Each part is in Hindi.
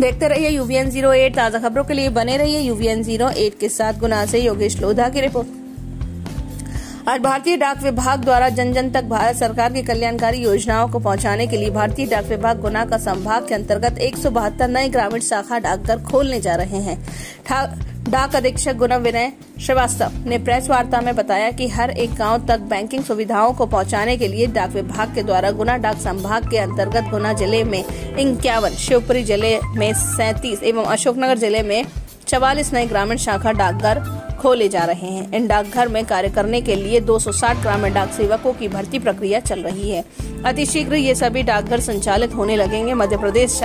देखते रहिए UVN 08। ताजा खबरों के लिए बने रहिए UVN 08 के साथ। गुना से योगेश लोधा की रिपोर्ट। आज भारतीय डाक विभाग द्वारा जन जन तक भारत सरकार की कल्याणकारी योजनाओं को पहुंचाने के लिए भारतीय डाक विभाग गुना का संभाग के अंतर्गत 172 नए ग्रामीण शाखा डाकघर खोलने जा रहे हैं। डाक अधीक्षक गुना विनय श्रीवास्तव ने प्रेस वार्ता में बताया कि हर एक गांव तक बैंकिंग सुविधाओं को पहुंचाने के लिए डाक विभाग के द्वारा गुना डाक संभाग के अंतर्गत गुना जिले में 51, शिवपुरी जिले में 37 एवं अशोकनगर जिले में 44 नए ग्रामीण शाखा डाकघर खोले जा रहे हैं। इन डाकघर में कार्य करने के लिए 260 ग्रामीण डाक सेवकों की भर्ती प्रक्रिया चल रही है। अतिशीघ्र ये सभी डाकघर संचालित होने लगेंगे। मध्य प्रदेश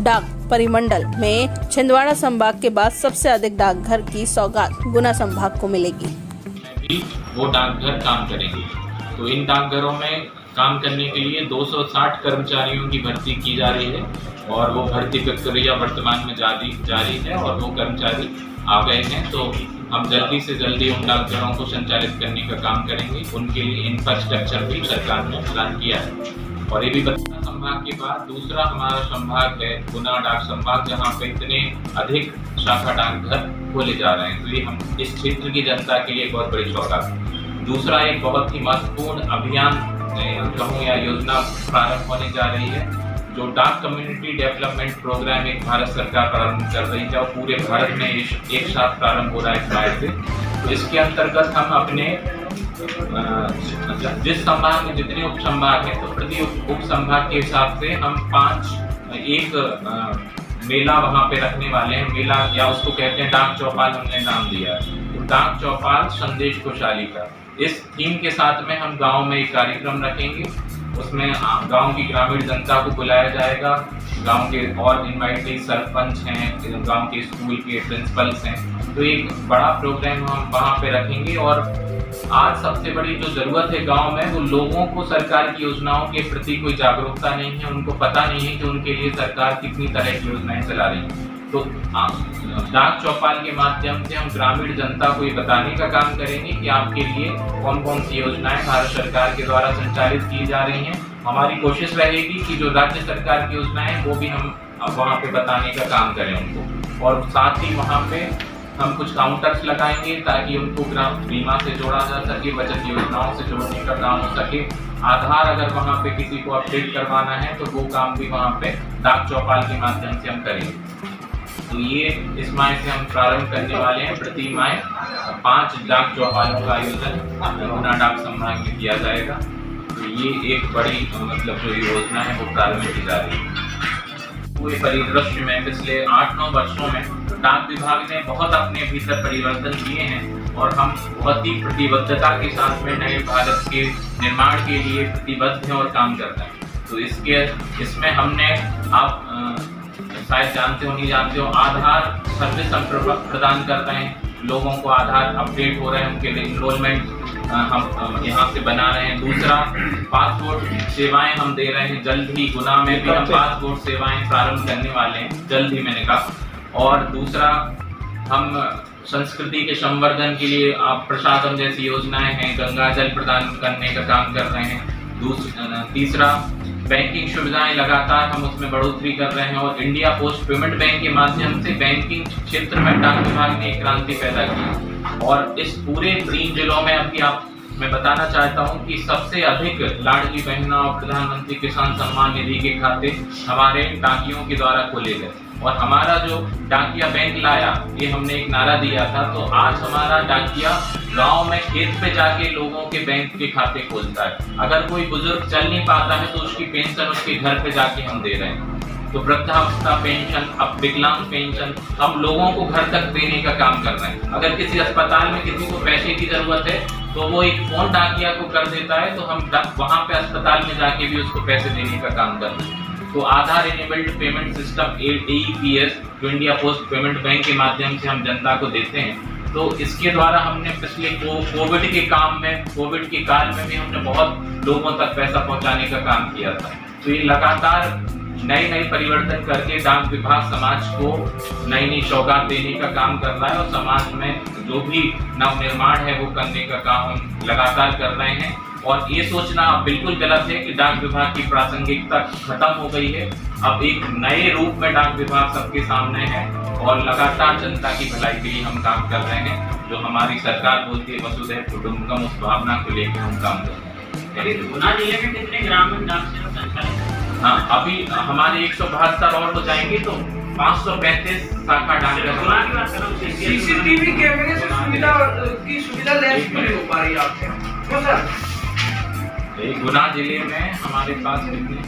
डाक परिमंडल में छिंदवाड़ा संभाग के बाद सबसे अधिक डाकघर की सौगात गुना संभाग को मिलेगी। वो डाकघर काम करेंगे, तो इन डाकघरों में काम करने के लिए 260 कर्मचारियों की भर्ती की जा रही है और वो भर्ती प्रक्रिया वर्तमान में जारी है और वो कर्मचारी आ गए हैं। तो हम जल्दी से जल्दी उन डाकघरों को संचालित करने का काम करेंगे। उनके लिए इंफ्रास्ट्रक्चर भी सरकार ने प्लान किया है। और ये भी बता, संभाग के बाद दूसरा हमारा संभाग है गुना डाक संभाग, जहाँ पे इतने अधिक शाखा डाकघर खोले जा रहे हैं। तो ये हम इस क्षेत्र की जनता के लिए बहुत बड़ी सौगात है। दूसरा एक बहुत ही महत्वपूर्ण अभियान कहूँ या योजना प्रारंभ होने जा रही है, जो डाक कम्युनिटी डेवलपमेंट प्रोग्राम एक भारत सरकार प्रारंभ कर रही है और पूरे भारत में एक साथ प्रारंभ हो रहा है जुलाई से। तो इसके अंतर्गत हम अपने जिस संभाग में जितने उप संभाग हैं, तो प्रति उप संभाग के हिसाब से हम 5 मेला वहाँ पे रखने वाले हैं। मेला या उसको कहते हैं डाक चौपाल, हमने नाम दिया है। तो डाक चौपाल संदेश खुशहाली का, इस थीम के साथ में हम गांव में एक कार्यक्रम रखेंगे। उसमें गांव की ग्रामीण जनता को बुलाया जाएगा, गांव के और इनवाइटेड सरपंच हैं, गांव के स्कूल के प्रिंसिपल्स हैं। तो एक बड़ा प्रोग्राम हम वहाँ पे रखेंगे। और आज सबसे बड़ी जो जरूरत है गांव में, वो लोगों को सरकार की योजनाओं के प्रति कोई जागरूकता नहीं है। उनको पता नहीं है कि उनके लिए सरकार कितनी तरह की योजनाएं चला रही है। तो डाक चौपाल के माध्यम से हम ग्रामीण जनता को ये बताने का काम करेंगे कि आपके लिए कौन कौन सी योजनाएं भारत सरकार के द्वारा संचालित की जा रही हैं। हमारी कोशिश रहेगी कि जो राज्य सरकार की योजनाएं वो भी हम वहाँ पे बताने का काम करें उनको। और साथ ही वहाँ पे हम कुछ काउंटर्स लगाएंगे ताकि उनको ग्राम बीमा से जोड़ा जा सके, बचत योजनाओं से जोड़ने का काम हो सके। आधार अगर वहाँ पे किसी को अपडेट करवाना है तो वो काम भी वहाँ पे डाक चौपाल के माध्यम से हम करेंगे। तो ये इस माह से हम प्रारंभ करने वाले हैं। प्रति माह 5 डाक चौपालों का आयोजन गुना डाक संभाग में किया जाएगा। तो ये एक बड़ी जो योजना है वो प्रारंभ की जा रही है। पूरे परिदृश्य में पिछले 8-9 वर्षों में डाक विभाग ने बहुत अपने भीतर परिवर्तन किए हैं और हम बहुत ही प्रतिबद्धता के साथ में नए भारत के निर्माण के लिए प्रतिबद्ध हैं और काम करते हैं। तो इसमें हमने आप शायद जानते हो नहीं जानते हो, आधार सर्विस हम प्रदान करते हैं। लोगों को आधार अपडेट हो रहे हैं, उनके लिए इनरोलमेंट हम यहाँ से बना रहे हैं। दूसरा, पासपोर्ट सेवाएं हम दे रहे हैं। जल्द ही गुना में भी हम पासपोर्ट सेवाएं प्रारंभ करने वाले हैं, जल्द ही मैंने कहा। और दूसरा, हम संस्कृति के संवर्धन के लिए प्रसादम जैसी योजनाएं हैं, गंगा जल प्रदान करने का काम कर रहे हैं। तीसरा, बैंकिंग सुविधाएं लगातार हम उसमें बढ़ोतरी कर रहे हैं और इंडिया पोस्ट पेमेंट बैंक के माध्यम से बैंकिंग क्षेत्र में डाक विभाग ने एक क्रांति पैदा की। और इस पूरे 3 जिलों में अभी मैं बताना चाहता हूं कि सबसे अधिक लाडली बहना और प्रधानमंत्री किसान सम्मान निधि के खाते हमारे डाकियों के द्वारा खोले गए। और हमारा जो डाकिया बैंक लाया, ये हमने एक नारा दिया था। तो आज हमारा डाकिया गांव में खेत पे जाके लोगों के बैंक के खाते खोलता है। अगर कोई बुजुर्ग चल नहीं पाता है तो उसकी पेंशन उसके घर पे जाके हम दे रहे हैं। तो वृद्धावस्था पेंशन, अब विकलांग पेंशन हम लोगों को घर तक देने का काम कर रहे हैं। अगर किसी अस्पताल में किसी को पैसे की जरूरत है तो वो एक फोन डाकिया को कर देता है, तो हम वहाँ पे अस्पताल में जाके भी उसको पैसे देने का काम कर रहे हैं। तो आधार इनेबल्ड पेमेंट सिस्टम AEPS जो इंडिया पोस्ट पेमेंट बैंक के माध्यम से हम जनता को देते हैं। तो इसके द्वारा हमने पिछले कोविड के कोविड के काल में भी हमने बहुत लोगों तक पैसा पहुंचाने का काम किया था। तो ये लगातार नए परिवर्तन करके डाक विभाग समाज को नई सौगात देने का काम कर रहा है और समाज में जो भी नव निर्माण है वो करने का काम हम लगातार कर रहे हैं। और ये सोचना बिल्कुल गलत है कि डाक विभाग की प्रासंगिकता खत्म हो गई है। अब एक नए रूप में डाक विभाग सबके सामने है और लगातार जनता की भलाई के लिए हम काम कर रहे हैं। जो हमारी सरकार बोलती है वसुधैव कुटुंबकम, उस भावना को लेकर हम काम कर रहे हैं। गुना जिले में कितने ग्रामीण डाक सेवा संचालित है? हाँ, अभी हमारे 172 और हो जाएंगे तो 535 शाखा डाक गुना की बात कर रहा हूँ। सीसीटीवी कैमरे से सुविधा लैस क्यों नहीं हो पा रही है आपके? गुना जिले में हमारे पास कितने